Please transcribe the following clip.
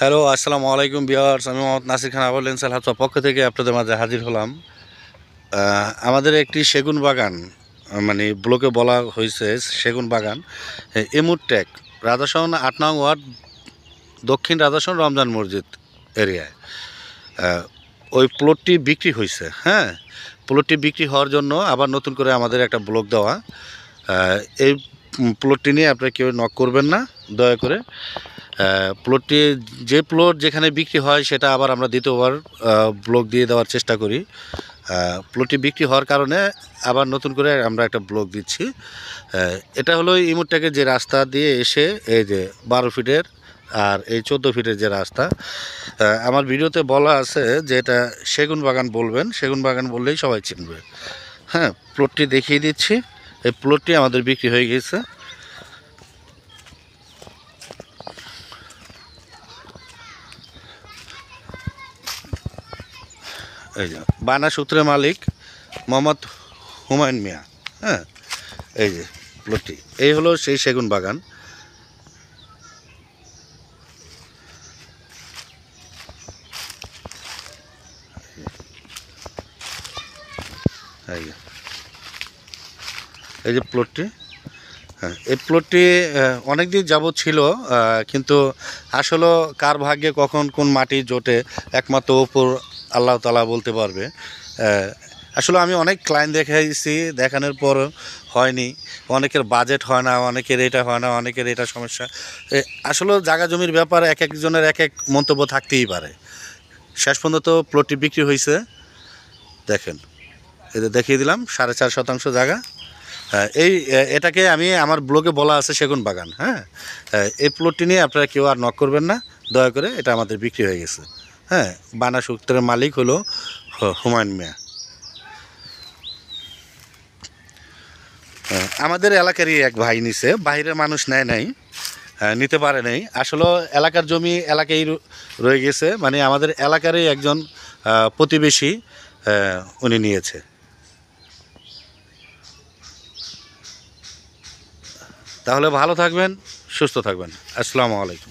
Hello, আসসালামু আলাইকুম viewers. আমি মোহাম্মদ নাসির খান আবার লেন্সাল হাবসার পক্ষ থেকে আপনাদের মাঝে হাজির হলাম। আমাদের একটি সেগুন বাগান, মানে ব্লকে বলা হয়েছে সেগুন বাগান, এমুরটেক, রাজাসন ৮ নং ওয়ার্ড, দক্ষিণ রাজাসন রমজান মসজিদ এরিয়ায়। ওই প্লটটি বিক্রি হয়েছে। হ্যাঁ, প্লটটি বিক্রি হওয়ার জন্য আবার নতুন করে আমাদের একটা ব্লক দেওয়া। এই প্লটটি নিয়ে আপনারা কেউ নক করবেন না দয়া করে। প্লটটি, যে প্লট যেখানে বিক্রি হয় সেটা আবার আমরা দ্বিতীয়বার ব্লক দিয়ে দেওয়ার চেষ্টা করি। প্লটটি বিক্রি হওয়ার কারণে আবার নতুন করে আমরা একটা ব্লক দিচ্ছি। এটা হলো ইমুরটেকের যে রাস্তা দিয়ে এসে এই যে 12 ফিটের আর এই 14 ফিটের যে রাস্তা। আমার ভিডিওতে বলা আছে যে এটা সেগুন বাগান বলবেন, সেগুন বাগান বললেই সবাই চিনবে। হ্যাঁ, প্লটটি দেখিয়ে দিচ্ছি। এই প্লটটি আমাদের বিক্রি হয়ে গেছে। এই যে বানা সূত্রের মালিক মোহাম্মদ হুমায়ুন মিয়া। হ্যাঁ, এই যে প্লটটি, এই হলো সেই সেগুন বাগান। এই যে প্লটটি। হ্যাঁ, এই প্লটটি অনেক দিন যাবৎ ছিল, কিন্তু আসলে কার ভাগ্যে কখন কোন মাটি জোটে একমাত্র ওপর আল্লাহ তাআলা বলতে পারবে। আসলে আমি অনেক ক্লায়েন্ট দেখাইছি, দেখানোর পর হয়নি। অনেকের বাজেট হয় না, অনেকের এটা হয় না, অনেকের এটা সমস্যা। আসলে জায়গা জমির ব্যাপারে এক একজনের এক এক মন্তব্য থাকতেই পারে। শেষ পর্যন্ত প্লটটি বিক্রি হয়েছে। দেখেন, এটা দেখিয়ে দিলাম 4.5 শতাংশ জায়গা। এটাকে আমি আমার ব্লগে বলা আছে সেগুন বাগান। হ্যাঁ, এই প্লটটি নিয়ে আপনারা কেউ আর নক করবেন না দয়া করে। এটা আমাদের বিক্রি হয়ে গেছে। হ্যাঁ, বানা সূত্রের মালিক হলো হুমায়ুন মিয়া। আমাদের এলাকারই এক ভাই নিছে, বাইরের মানুষ নেয় নাই, নিতে পারে নাই। আসলে এলাকার জমি এলাকায় রয়ে গেছে, মানে আমাদের এলাকারই একজন প্রতিবেশী উনি নিয়েছে। তাহলে ভালো থাকবেন, সুস্থ থাকবেন। আসসালামু আলাইকুম।